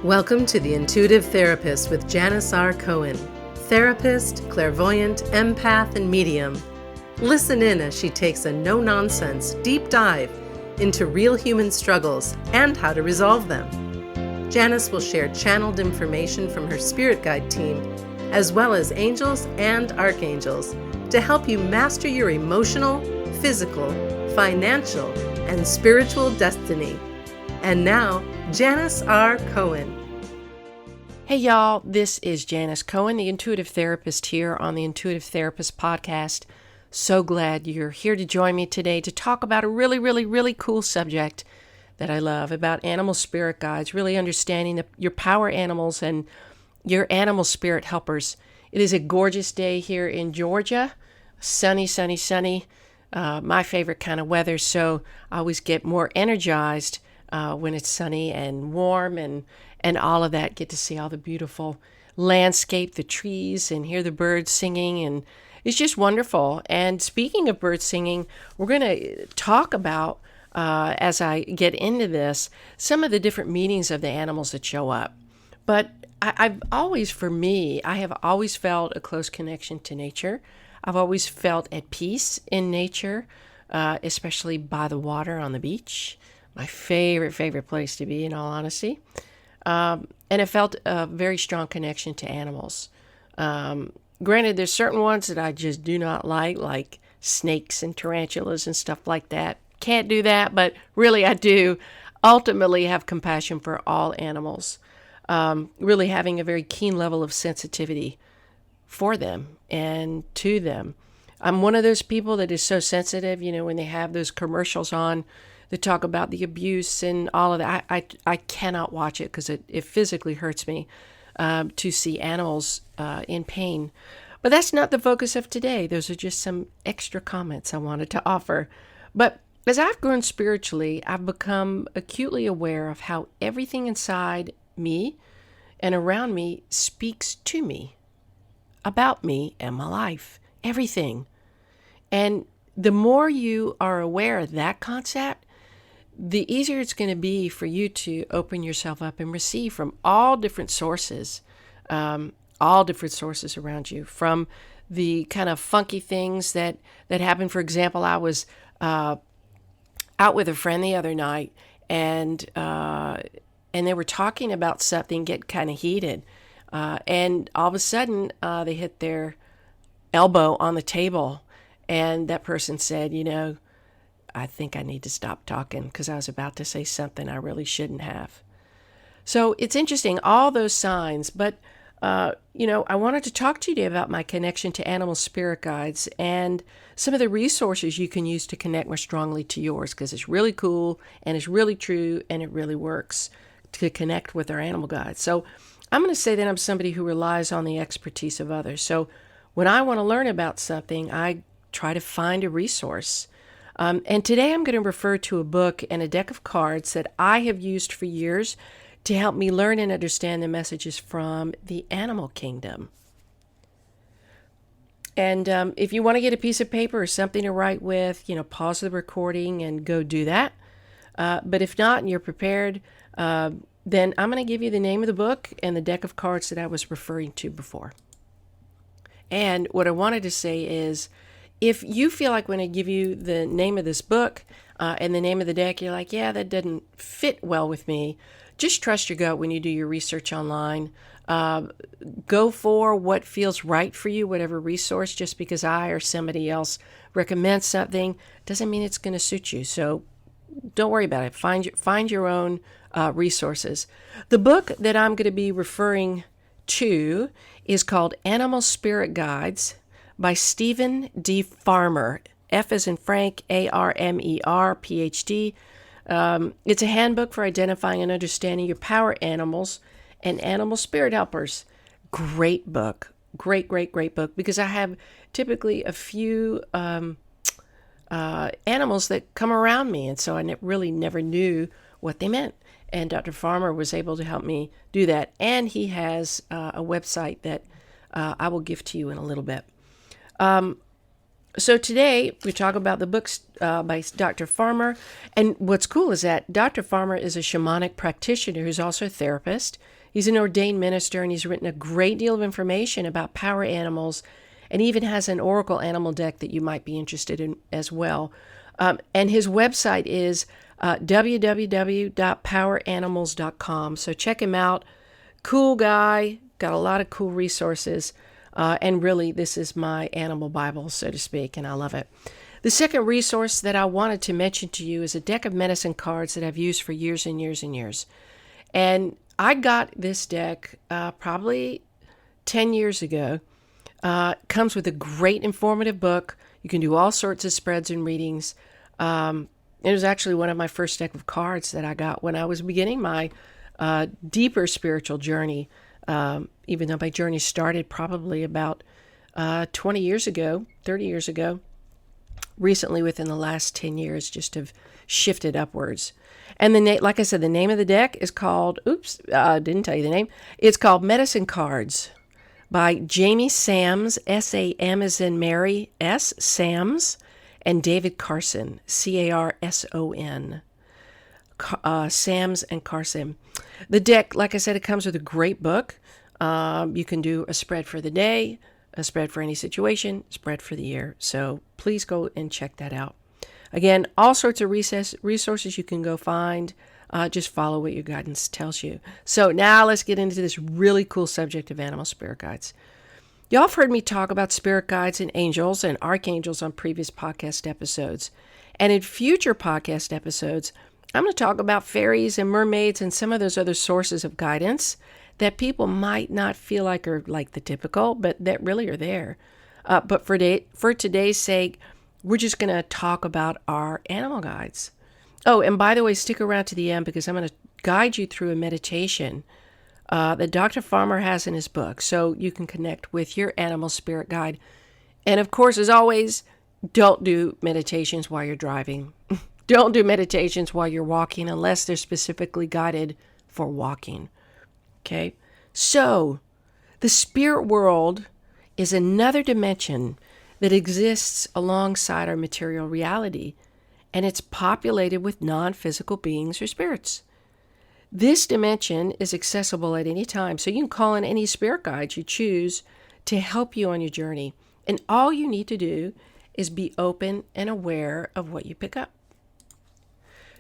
Welcome to The Intuitive Therapist with Janis Cohen, therapist, clairvoyant, empath, and medium. Listen in as she takes a no-nonsense, deep dive into real human struggles and how to resolve them. Janis will share channeled information from her spirit guide team, as well as angels and archangels, to help you master your emotional, physical, financial, and spiritual destiny. And now, Janis R. Cohen. Hey y'all, this is Janis Cohen, the Intuitive Therapist here on the Intuitive Therapist podcast. So glad you're here to join me today to talk about a really cool subject that I love, about animal spirit guides, really understanding your power animals and your animal spirit helpers. It is a gorgeous day here in Georgia, sunny, my favorite kind of weather, so I always get more energized when it's sunny and warm and all of that. Get to see all the beautiful landscape, the trees, and hear the birds singing, and it's just wonderful. And speaking of birds singing, we're going to talk about, as I get into this, some of the different meanings of the animals that show up. But I have always felt a close connection to nature. I've always felt at peace in nature, especially by the water on the beach. My favorite place to be, in all honesty. And I felt a very strong connection to animals. Granted, there's certain ones that I just do not like snakes and tarantulas and stuff like that. Can't do that, but really I do ultimately have compassion for all animals. Really having a very keen level of sensitivity for them and to them. I'm one of those people that is so sensitive, when they have those commercials on that talk about the abuse and all of that. I cannot watch it because it physically hurts me to see animals in pain. But that's not the focus of today. Those are just some extra comments I wanted to offer. But as I've grown spiritually, I've become acutely aware of how everything inside me and around me speaks to me, about me and my life, everything. And the more you are aware of that concept, the easier it's going to be for you to open yourself up and receive from all different sources around you, from the kind of funky things that happen. For example, I was out with a friend the other night, and they were talking about something, get kind of heated, and all of a sudden they hit their elbow on the table, and that person said, I think I need to stop talking because I was about to say something I really shouldn't have. So it's interesting, all those signs. But, I wanted to talk to you today about my connection to animal spirit guides and some of the resources you can use to connect more strongly to yours, because it's really cool and it's really true and it really works to connect with our animal guides. So I'm going to say that I'm somebody who relies on the expertise of others. So when I want to learn about something, I try to find a resource. And today I'm going to refer to a book and a deck of cards that I have used for years to help me learn and understand the messages from the animal kingdom. And if you want to get a piece of paper or something to write with, pause the recording and go do that. But if not, and you're prepared, then I'm going to give you the name of the book and the deck of cards that I was referring to before. And what I wanted to say is, if you feel like when I give you the name of this book and the name of the deck, you're like, yeah, that doesn't fit well with me, just trust your gut when you do your research online. Go for what feels right for you, whatever resource. Just because I or somebody else recommends something doesn't mean it's going to suit you. So don't worry about it. Find your own resources. The book that I'm going to be referring to is called Animal Spirit Guides by Stephen D. Farmer, F as in Frank, A-R-M-E-R, Ph.D. It's a handbook for identifying and understanding your power animals and animal spirit helpers. Great book. Great book, because I have typically a few animals that come around me, and so I really never knew what they meant. And Dr. Farmer was able to help me do that. And he has a website that I will give to you in a little bit. So today we talk about the books by Dr. Farmer. And what's cool is that Dr. Farmer is a shamanic practitioner who's also a therapist. He's an ordained minister, and he's written a great deal of information about power animals, and even has an oracle animal deck that you might be interested in as well. And his website is www.poweranimals.com. So check him out. Cool guy, got a lot of cool resources. And really, this is my animal Bible, so to speak, and I love it. The second resource that I wanted to mention to you is a deck of medicine cards that I've used for years and years and years. And I got this deck probably 10 years ago. Comes with a great informative book. You can do all sorts of spreads and readings. It was actually one of my first deck of cards that I got when I was beginning my deeper spiritual journey, even though my journey started probably about 20 years ago, 30 years ago. Recently, within the last 10 years, just have shifted upwards. And like I said, the name of the deck is called, didn't tell you the name. It's called Medicine Cards by Jamie Sams, S-A-M as in Mary, S, Sams, and David Carson, C-A-R-S-O-N. Sams and Carson. The deck, like I said, it comes with a great book. You can do a spread for the day, a spread for any situation, spread for the year. So please go and check that out. Again, all sorts of resources you can go find. Just follow what your guidance tells you. So now let's get into this really cool subject of animal spirit guides. Y'all have heard me talk about spirit guides and angels and archangels on previous podcast episodes. And in future podcast episodes, I'm going to talk about fairies and mermaids and some of those other sources of guidance that people might not feel like are like the typical, but that really are there. But for today's sake, we're just going to talk about our animal guides. Oh, and by the way, stick around to the end because I'm going to guide you through a meditation that Dr. Farmer has in his book, so you can connect with your animal spirit guide. And of course, as always, don't do meditations while you're driving. Don't do meditations while you're walking unless they're specifically guided for walking. Okay? So, the spirit world is another dimension that exists alongside our material reality, and it's populated with non-physical beings or spirits. This dimension is accessible at any time, so you can call in any spirit guide you choose to help you on your journey. And all you need to do is be open and aware of what you pick up.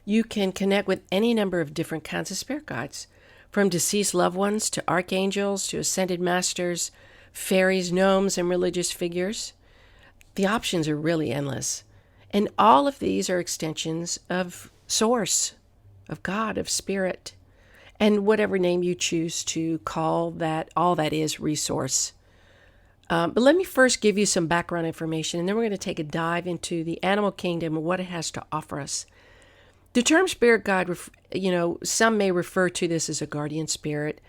You can connect with any number of different kinds of spirit guides, from deceased loved ones to archangels to ascended masters, fairies, gnomes, and religious figures. The options are really endless. And all of these are extensions of Source, of God, of Spirit, and whatever name you choose to call that, all that is resource. But let me first give you some background information, and then we're going to take a dive into the animal kingdom and what it has to offer us. The term spirit guide, some may refer to this as a guardian spirit,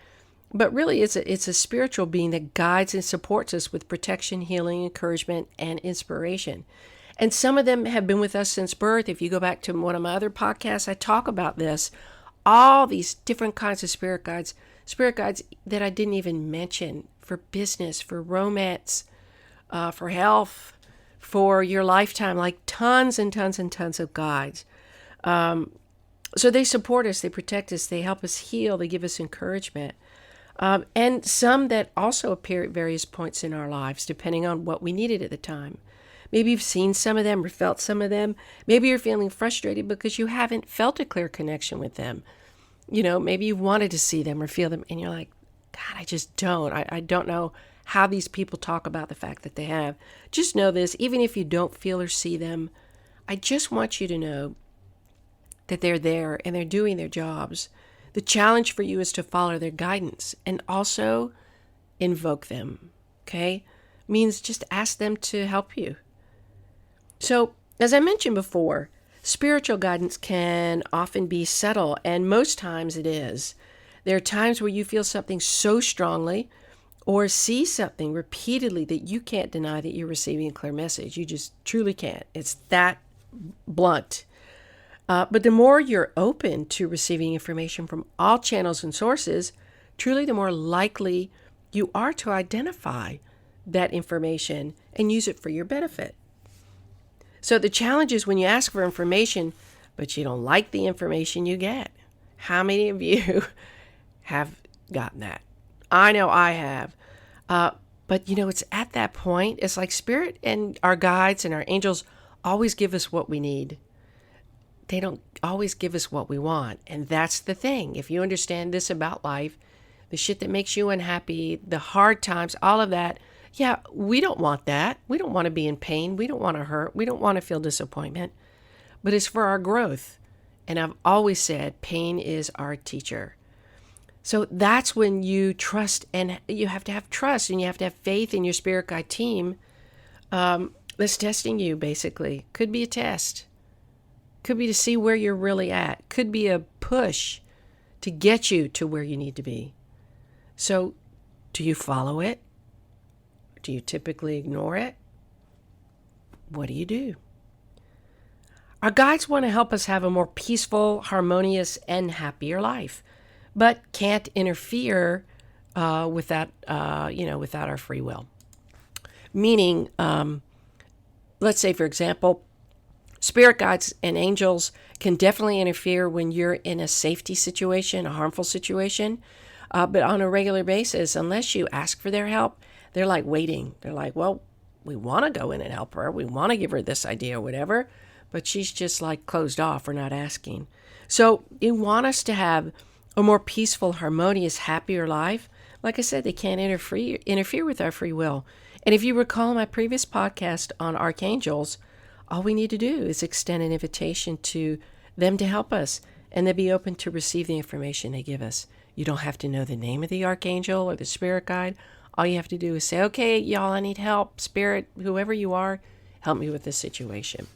but really it's a spiritual being that guides and supports us with protection, healing, encouragement, and inspiration. And some of them have been with us since birth. If you go back to one of my other podcasts, I talk about this. All these different kinds of spirit guides that I didn't even mention for business, for romance, for health, for your lifetime, like tons and tons and tons of guides. So they support us, they protect us, they help us heal, they give us encouragement. And some that also appear at various points in our lives, depending on what we needed at the time. Maybe you've seen some of them or felt some of them. Maybe you're feeling frustrated because you haven't felt a clear connection with them. Maybe you wanted to see them or feel them, and you're like, God, I just don't. I don't know how these people talk about the fact that they have. Just know this, even if you don't feel or see them, I just want you to know that they're there and they're doing their jobs. The challenge for you is to follow their guidance and also invoke them, okay? Means just ask them to help you. So, as I mentioned before, spiritual guidance can often be subtle, and most times it is. There are times where you feel something so strongly or see something repeatedly that you can't deny that you're receiving a clear message. You just truly can't. It's that blunt. But the more you're open to receiving information from all channels and sources, truly the more likely you are to identify that information and use it for your benefit. So the challenge is when you ask for information, but you don't like the information you get. How many of you have gotten that? I know I have. But it's at that point, it's like Spirit and our guides and our angels always give us what we need. They don't always give us what we want. And that's the thing. If you understand this about life, the shit that makes you unhappy, the hard times, all of that, yeah, we don't want that. We don't want to be in pain. We don't want to hurt. We don't want to feel disappointment. But it's for our growth. And I've always said pain is our teacher. So that's when you trust, and you have to have trust, and you have to have faith in your spirit guide team that's testing you, basically. Could be a test. Could be to see where you're really at. Could be a push to get you to where you need to be. So do you follow it? Do you typically ignore it? What do you do? Our guides want to help us have a more peaceful, harmonious, and happier life, but can't interfere without our free will. Meaning, let's say, for example, spirit guides and angels can definitely interfere when you're in a safety situation, a harmful situation, but on a regular basis, unless you ask for their help, they're like waiting. They're like, well, we want to go in and help her. We want to give her this idea or whatever, but she's just like closed off or not asking. So you want us to have a more peaceful, harmonious, happier life. Like I said, they can't interfere with our free will. And if you recall my previous podcast on archangels, all we need to do is extend an invitation to them to help us, and they'll be open to receive the information they give us. You don't have to know the name of the archangel or the spirit guide. All you have to do is say, okay, y'all, I need help. Spirit, whoever you are, help me with this situation.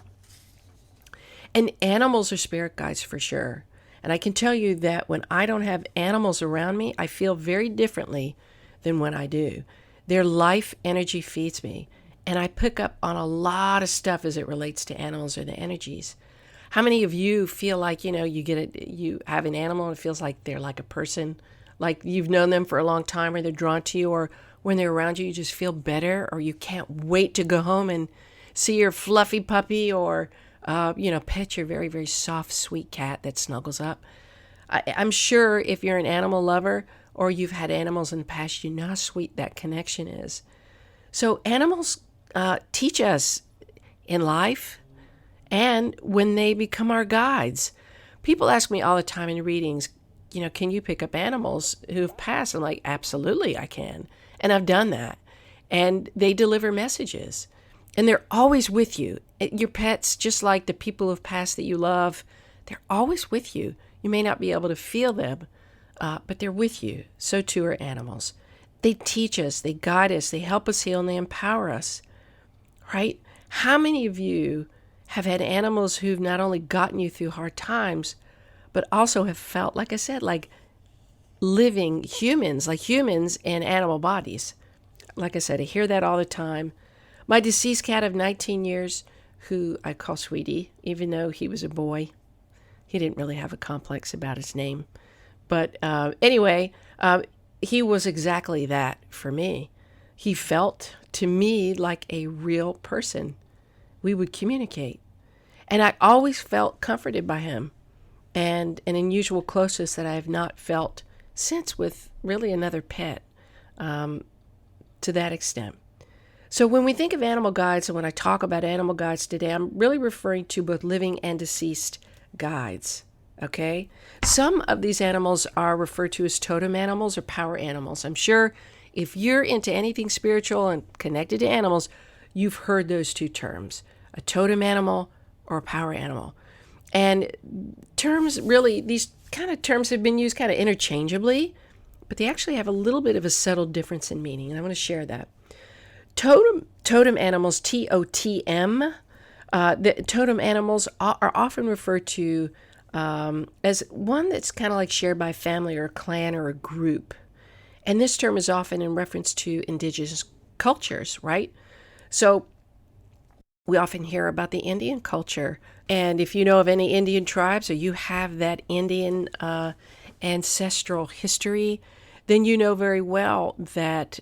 And animals are spirit guides for sure. And I can tell you that when I don't have animals around me, I feel very differently than when I do. Their life energy feeds me. And I pick up on a lot of stuff as it relates to animals or the energies. How many of you feel like, you have an animal and it feels like they're like a person, like you've known them for a long time, or they're drawn to you, or when they're around you, you just feel better, or you can't wait to go home and see your fluffy puppy, or pet your very, very soft, sweet cat that snuggles up. I'm sure if you're an animal lover or you've had animals in the past, you know how sweet that connection is. So animals teach us in life and when they become our guides. People ask me all the time in readings, can you pick up animals who've passed? I'm like, absolutely I can. And I've done that. And they deliver messages. And they're always with you. Your pets, just like the people who've passed that you love, they're always with you. You may not be able to feel them, but they're with you. So too are animals. They teach us, they guide us, they help us heal, and they empower us, right? How many of you have had animals who've not only gotten you through hard times, but also have felt, like I said, like living humans, like humans in animal bodies? Like I said, I hear that all the time. My deceased cat of 19 years, who I call Sweetie, even though he was a boy. He didn't really have a complex about his name. But anyway, he was exactly that for me. He felt to me like a real person. We would communicate. And I always felt comforted by him, and an unusual closeness that I have not felt since with really another pet to that extent. So when we think of animal guides, and when I talk about animal guides today, I'm really referring to both living and deceased guides, okay? Some of these animals are referred to as totem animals or power animals. I'm sure if you're into anything spiritual and connected to animals, you've heard those two terms, a totem animal or a power animal. And terms really, these kind of terms have been used kind of interchangeably, but they actually have a little bit of a subtle difference in meaning, and I want to share that. Totem animals, TOTM, the totem animals are often referred to as one that's kind of like shared by a family or a clan or a group. And this term is often in reference to indigenous cultures, right? So we often hear about the Indian culture. And if you know of any Indian tribes or you have that Indian ancestral history, then you know very well that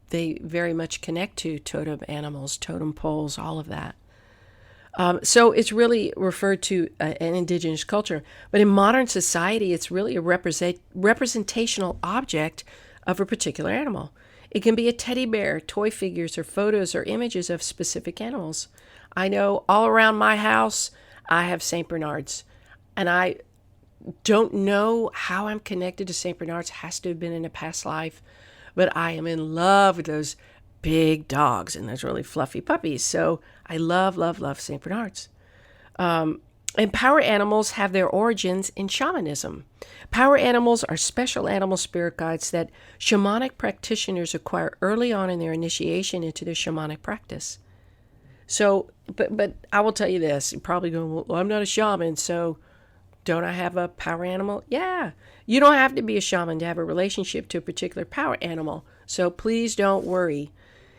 they very much connect to totem animals, totem poles, all of that. So it's really referred to an indigenous culture. But in modern society, it's really a representational object of a particular animal. It can be a teddy bear, toy figures, or photos or images of specific animals. I know all around my house, I have St. Bernards. And I don't know how I'm connected to St. Bernards. It has to have been in a past life. But I am in love with those big dogs and those really fluffy puppies. So I love, love, love St. Bernards. And power animals have their origins in shamanism. Power animals are special animal spirit guides that shamanic practitioners acquire early on in their initiation into their shamanic practice. So, but I will tell you this, you're probably going, well, I'm not a shaman, so don't I have a power animal? Yeah. You don't have to be a shaman to have a relationship to a particular power animal. So please don't worry.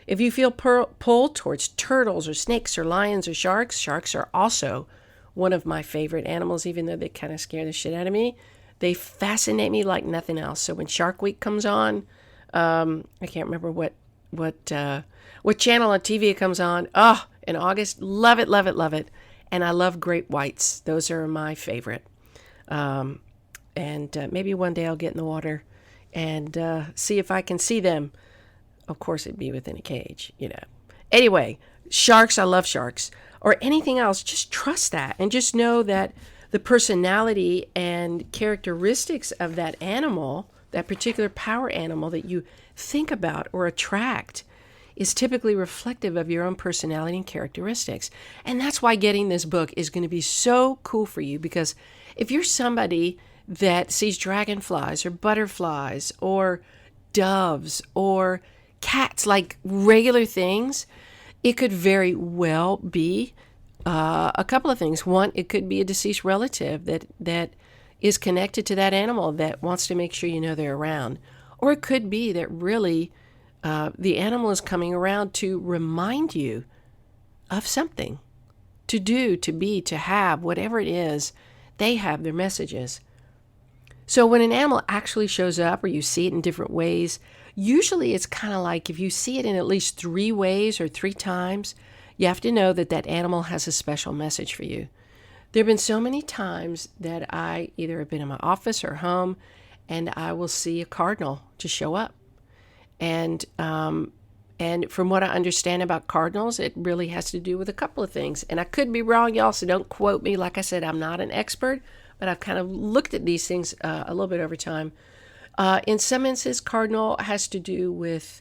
If you feel pulled towards turtles or snakes or lions or sharks, sharks are also one of my favorite animals, even though they kind of scare the shit out of me. They fascinate me like nothing else. So when Shark Week comes on, I can't remember what channel on TV it comes on. Oh, in August, love it, love it, love it. And I love great whites. Those are my favorite. And maybe one day I'll get in the water and see if I can see them. Of course, it'd be within a cage, you know. Anyway, sharks, I love sharks. Or anything else, just trust that. And just know that the personality and characteristics of that animal, that particular power animal that you think about or attract, is typically reflective of your own personality and characteristics. And that's why getting this book is going to be so cool for you, because if you're somebody that sees dragonflies or butterflies or doves or cats like regular things, it could very well be a couple of things. One, it could be a deceased relative that is connected to that animal that wants to make sure you know they're around. Or it could be that really the animal is coming around to remind you of something, to do, to be, to have, whatever it is, they have their messages. So when an animal actually shows up or you see it in different ways, usually it's kind of like if you see it in at least 3 ways or 3 times, you have to know that that animal has a special message for you. There have been so many times that I either have been in my office or home and I will see a cardinal just show up. And from what I understand about cardinals, it really has to do with a couple of things. And I could be wrong, y'all, so don't quote me. Like I said, I'm not an expert, but I've kind of looked at these things a little bit over time. In some instances, cardinal has to do with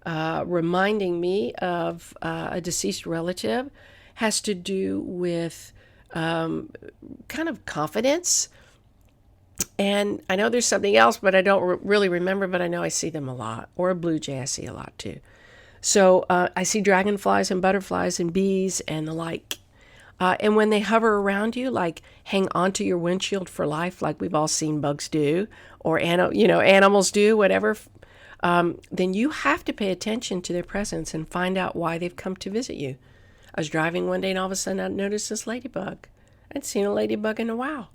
reminding me of a deceased relative, has to do with kind of confidence. And I know there's something else, but I don't really remember, but I know I see them a lot. Or a blue jay I see a lot too. So I see dragonflies and butterflies and bees and the like. And when they hover around you, like hang onto your windshield for life, like we've all seen bugs do, or animals do, whatever, then you have to pay attention to their presence and find out why they've come to visit you. I was driving one day and all of a sudden I noticed this ladybug. I'd seen a ladybug in a while.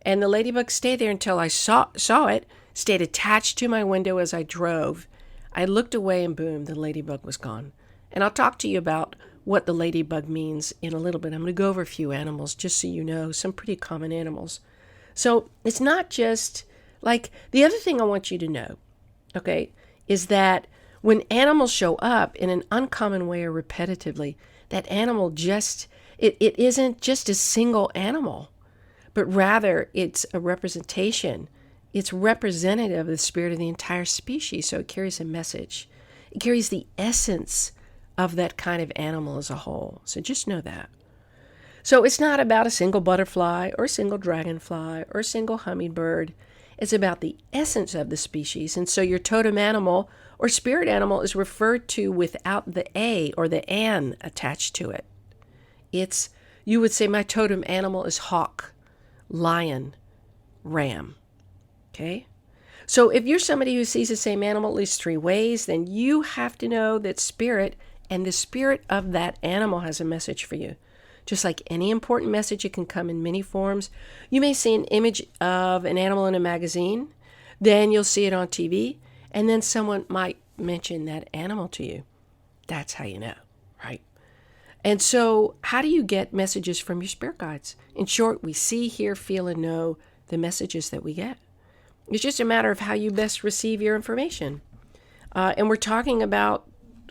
And the ladybug stayed there until I saw it, stayed attached to my window as I drove. I looked away and boom, the ladybug was gone. And I'll talk to you about what the ladybug means in a little bit. I'm going to go over a few animals just so you know, some pretty common animals. So it's not just like, the other thing I want you to know, okay, is that when animals show up in an uncommon way or repetitively, that animal it isn't just a single animal, but rather it's a representation. It's representative of the spirit of the entire species, so it carries a message. It carries the essence of that kind of animal as a whole. So just know that. So it's not about a single butterfly or a single dragonfly or a single hummingbird. It's about the essence of the species. And so your totem animal or spirit animal is referred to without the A or the an attached to it. You would say my totem animal is hawk, lion, ram. Okay? So if you're somebody who sees the same animal at least 3 ways, then you have to know that spirit and the spirit of that animal has a message for you. Just like any important message, it can come in many forms. You may see an image of an animal in a magazine, then you'll see it on TV, and then someone might mention that animal to you. That's how you know, right? And so how do you get messages from your spirit guides? In short, we see, hear, feel, and know the messages that we get. It's just a matter of how you best receive your information. And we're talking about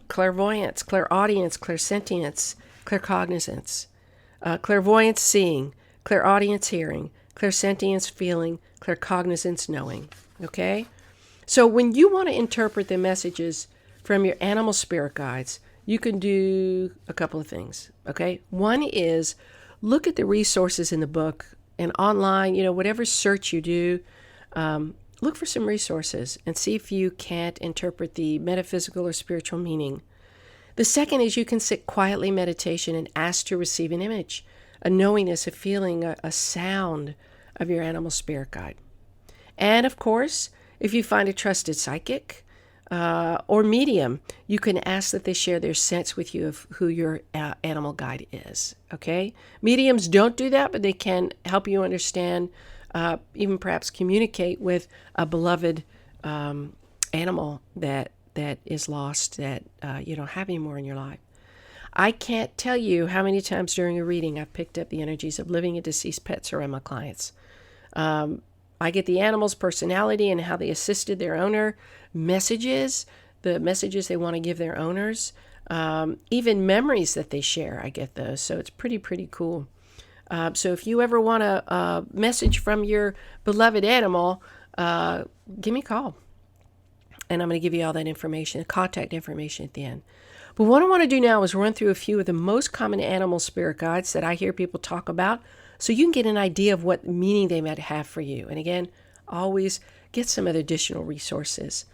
clairvoyance, clairaudience, clairsentience, claircognizance, clairvoyance seeing, clairaudience hearing, clairsentience feeling, claircognizance knowing. Okay? So when you want to interpret the messages from your animal spirit guides, you can do a couple of things. Okay? One is look at the resources in the book and online, whatever search you do, look for some resources and see if you can't interpret the metaphysical or spiritual meaning. The second is you can sit quietly in meditation and ask to receive an image, a knowingness, a feeling, a sound of your animal spirit guide. And of course, if you find a trusted psychic or medium, you can ask that they share their sense with you of who your animal guide is. Okay? Mediums don't do that, but they can help you understand, even perhaps communicate with a beloved animal that is lost, that you don't have anymore in your life. I can't tell you how many times during a reading I've picked up the energies of living and deceased pets around my clients. I get the animal's personality and how they assisted their owner, messages, the messages they want to give their owners, even memories that they share. I get those. So it's pretty cool. So if you ever want a message from your beloved animal, give me a call. And I'm going to give you all that information, contact information at the end. But what I want to do now is run through a few of the most common animal spirit guides that I hear people talk about, so you can get an idea of what meaning they might have for you. And again, always get some other additional resources.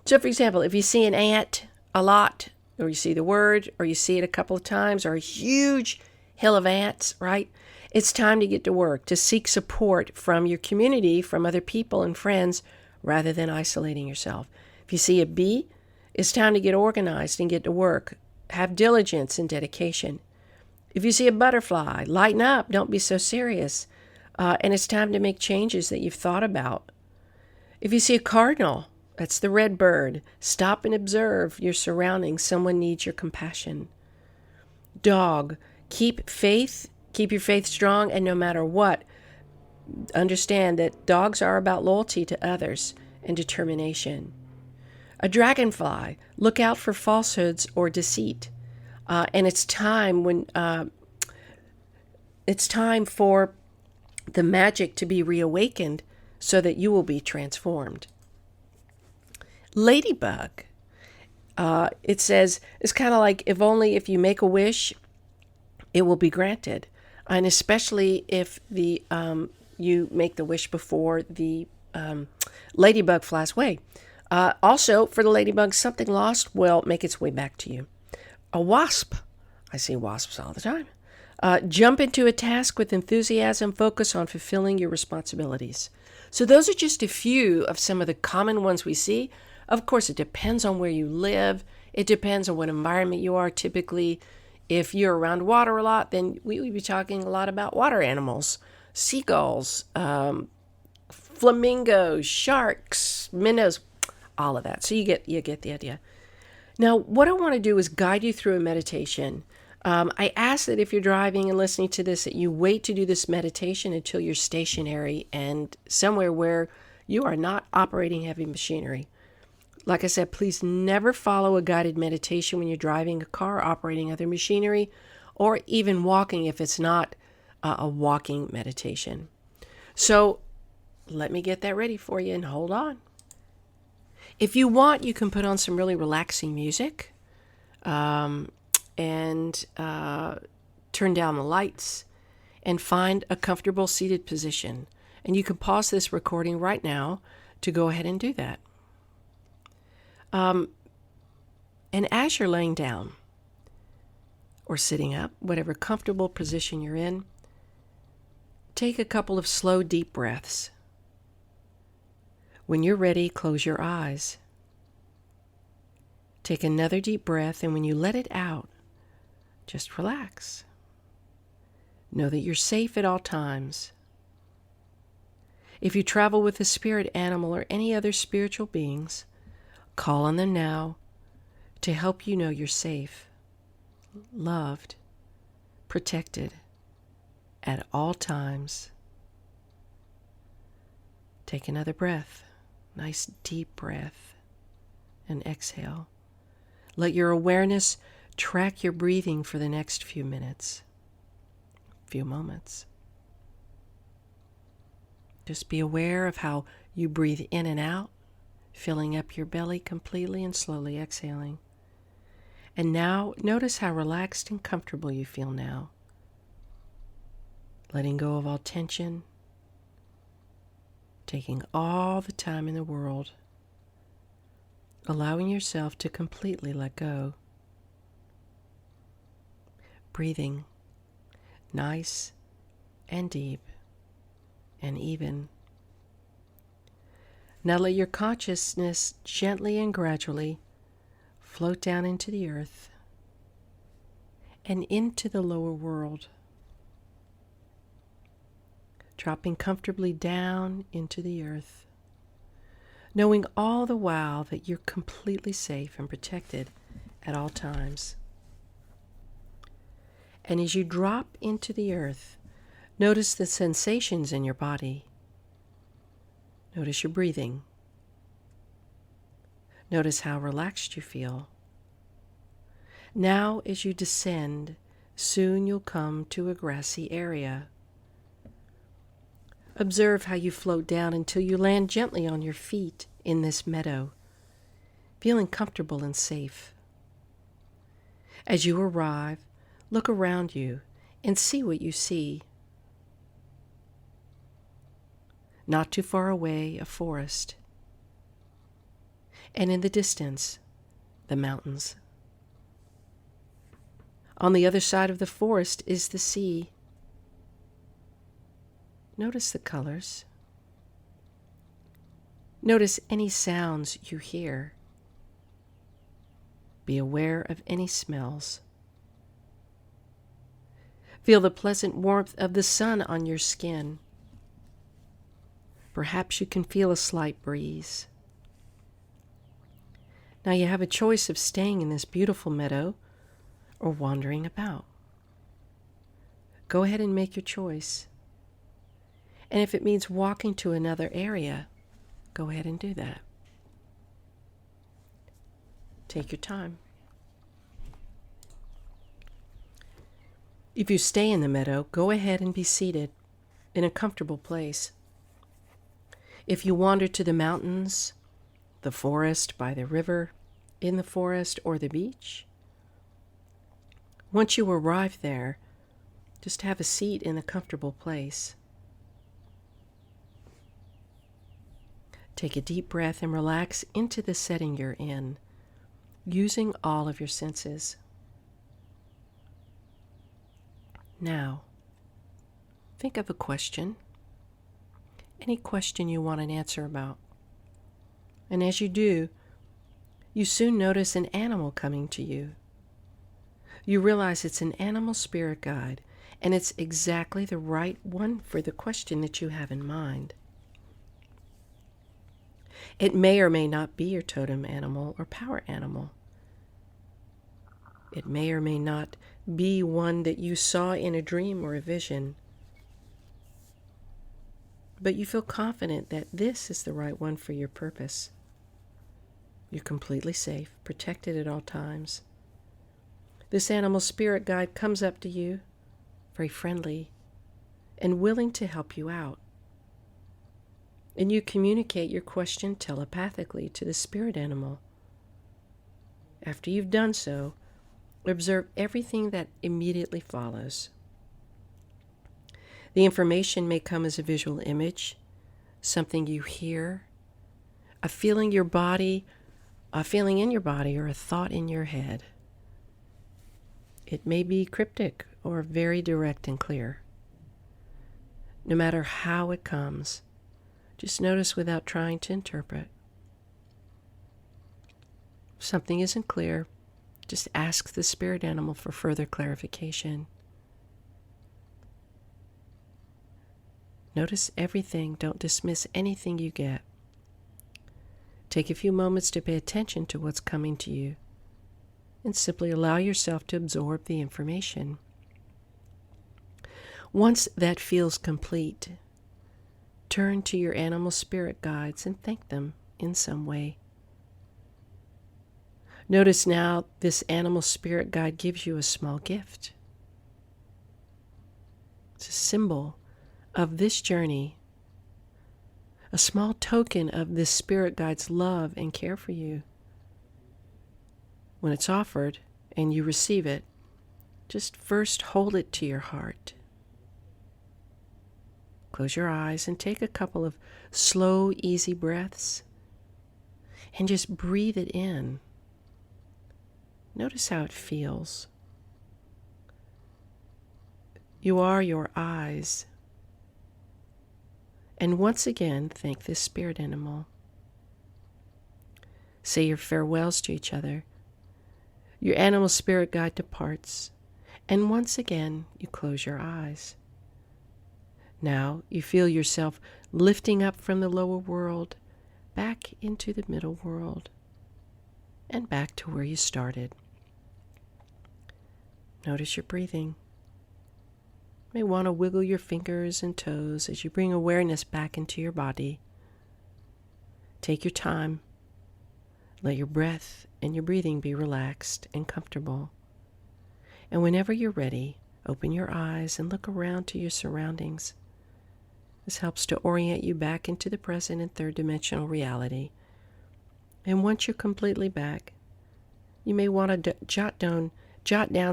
So for example, if you see an ant a lot, or you see the word, or you see it a couple of times, or a huge hill of ants, right? It's time to get to work, to seek support from your community, from other people and friends, rather than isolating yourself. If you see a bee, it's time to get organized and get to work. Have diligence and dedication. If you see a butterfly, lighten up. Don't be so serious. And it's time to make changes that you've thought about. If you see a cardinal, that's the red bird, stop and observe your surroundings. Someone needs your compassion. Dog, keep your faith strong, and no matter what, understand that dogs are about loyalty to others and determination. A dragonfly, look out for falsehoods or deceit. And it's time for the magic to be reawakened so that you will be transformed. Ladybug, it says, it's kind of like if you make a wish, it will be granted. And especially if you make the wish before the ladybug flies away. Also, for the ladybug, something lost will make its way back to you. A wasp, I see wasps all the time. Jump into a task with enthusiasm, focus on fulfilling your responsibilities. So those are just a few of some of the common ones we see. Of course, it depends on where you live. It depends on what environment you are. Typically, if you're around water a lot, then we would be talking a lot about water animals, seagulls, flamingos, sharks, minnows, all of that. So you get the idea. Now, what I want to do is guide you through a meditation. I ask that if you're driving and listening to this, that you wait to do this meditation until you're stationary and somewhere where you are not operating heavy machinery. Like I said, please never follow a guided meditation when you're driving a car, operating other machinery, or even walking if it's not a walking meditation. So let me get that ready for you and hold on. If you want, you can put on some really relaxing music and turn down the lights and find a comfortable seated position. And you can pause this recording right now to go ahead and do that. And as you're laying down or sitting up, whatever comfortable position you're in, take a couple of slow, deep breaths. When you're ready, close your eyes. Take another deep breath, and when you let it out, just relax. Know that you're safe at all times. If you travel with a spirit animal or any other spiritual beings, call on them now to help you know you're safe, loved, protected at all times. Take another breath, nice deep breath, and exhale. Let your awareness track your breathing for the next few minutes, few moments. Just be aware of how you breathe in and out, filling up your belly completely and slowly exhaling. And now notice how relaxed and comfortable you feel now. Letting go of all tension, taking all the time in the world, allowing yourself to completely let go. Breathing nice and deep and even. Now let your consciousness gently and gradually float down into the earth and into the lower world, dropping comfortably down into the earth, knowing all the while that you're completely safe and protected at all times. And as you drop into the earth, notice the sensations in your body. Notice your breathing. Notice how relaxed you feel. Now, as you descend, soon you'll come to a grassy area. Observe how you float down until you land gently on your feet in this meadow, feeling comfortable and safe. As you arrive, look around you and see what you see. Not too far away, a forest. And in the distance, the mountains. On the other side of the forest is the sea. Notice the colors. Notice any sounds you hear. Be aware of any smells. Feel the pleasant warmth of the sun on your skin. Perhaps you can feel a slight breeze. Now you have a choice of staying in this beautiful meadow or wandering about. Go ahead and make your choice. And if it means walking to another area, go ahead and do that. Take your time. If you stay in the meadow, go ahead and be seated in a comfortable place. If you wander to the mountains, the forest, by the river, in the forest, or the beach, once you arrive there, just have a seat in a comfortable place. Take a deep breath and relax into the setting you're in, using all of your senses. Now, think of a question, any question you want an answer about. And as you do, you soon notice an animal coming to you. You realize it's an animal spirit guide, and it's exactly the right one for the question that you have in mind. It may or may not be your totem animal or power animal. It may or may not be one that you saw in a dream or a vision. But you feel confident that this is the right one for your purpose. You're completely safe, protected at all times. This animal spirit guide comes up to you, very friendly, and willing to help you out. And you communicate your question telepathically to the spirit animal. After you've done so, observe everything that immediately follows. The information may come as a visual image, something you hear, a feeling in your body, or a thought in your head. It may be cryptic or very direct and clear. No matter how it comes, just notice without trying to interpret. If something isn't clear, just ask the spirit animal for further clarification. Notice everything. Don't dismiss anything you get. Take a few moments to pay attention to what's coming to you and simply allow yourself to absorb the information. Once that feels complete, turn to your animal spirit guides and thank them in some way. Notice now this animal spirit guide gives you a small gift. It's a symbol of this journey, a small token of this spirit guide's love and care for you. When it's offered and you receive it, just first hold it to your heart. Close your eyes and take a couple of slow, easy breaths and just breathe it in. Notice how it feels. You are your eyes. And once again, thank this spirit animal. Say your farewells to each other. Your animal spirit guide departs, and once again, you close your eyes. Now you feel yourself lifting up from the lower world, back into the middle world, and back to where you started. Notice your breathing. You may want to wiggle your fingers and toes as you bring awareness back into your body. Take your time. Let your breath and your breathing be relaxed and comfortable. And whenever you're ready, open your eyes and look around to your surroundings. This helps to orient you back into the present and third-dimensional reality. And once you're completely back, you may want to jot down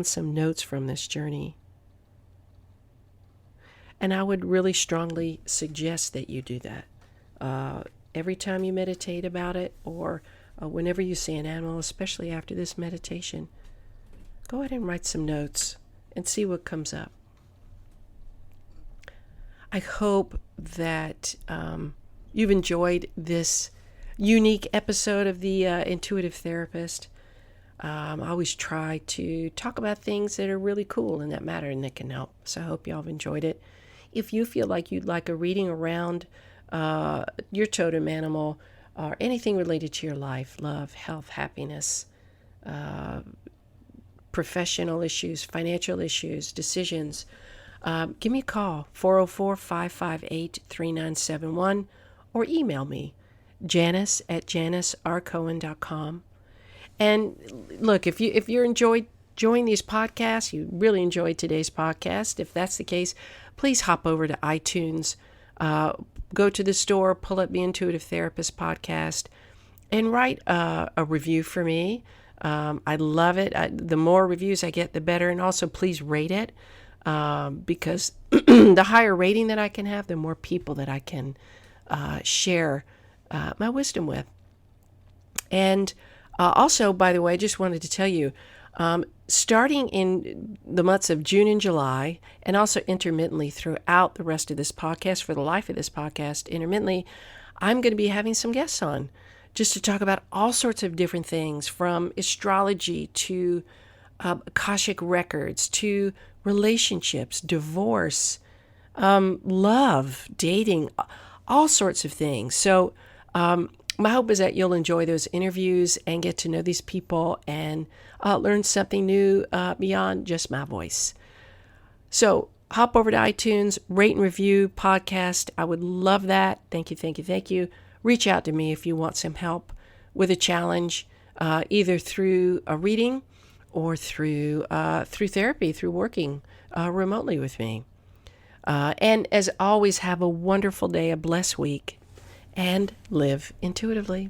some notes from this journey. And I would really strongly suggest that you do that. Every time you meditate about it, or whenever you see an animal, especially after this meditation, go ahead and write some notes and see what comes up. I hope that you've enjoyed this unique episode of the Intuitive Therapist. I always try to talk about things that are really cool and that matter and that can help. So I hope y'all have enjoyed it. If you feel like you'd like a reading around your totem animal or anything related to your life, love, health, happiness, professional issues, financial issues, decisions, give me a call, 404-558-3971, or email me, Janis@janisrcohen.com. And look, if you're enjoying these podcasts, you really enjoyed today's podcast. If that's the case, please hop over to iTunes, go to the store, pull up the Intuitive Therapist podcast, and write a review for me. I love it. The more reviews I get, the better. And also, please rate it, because the higher rating that I can have, the more people that I can share my wisdom with. And also, by the way, I just wanted to tell you, starting in the months of June and July, and also intermittently throughout the rest of this podcast, for the life of this podcast, intermittently, I'm going to be having some guests on just to talk about all sorts of different things, from astrology to Akashic records to relationships, divorce, love, dating, all sorts of things. So my hope is that you'll enjoy those interviews and get to know these people and learn something new beyond just my voice. So hop over to iTunes, rate and review podcast. I would love that. Thank you, thank you, thank you. Reach out to me if you want some help with a challenge, either through a reading or through therapy, through working remotely with me. And as always, have a wonderful day, a blessed week, and live intuitively.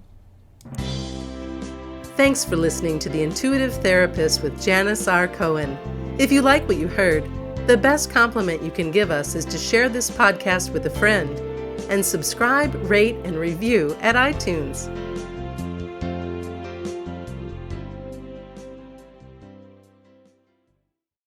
Thanks for listening to The Intuitive Therapist with Janis R. Cohen. If you like what you heard, the best compliment you can give us is to share this podcast with a friend and subscribe, rate, and review at iTunes.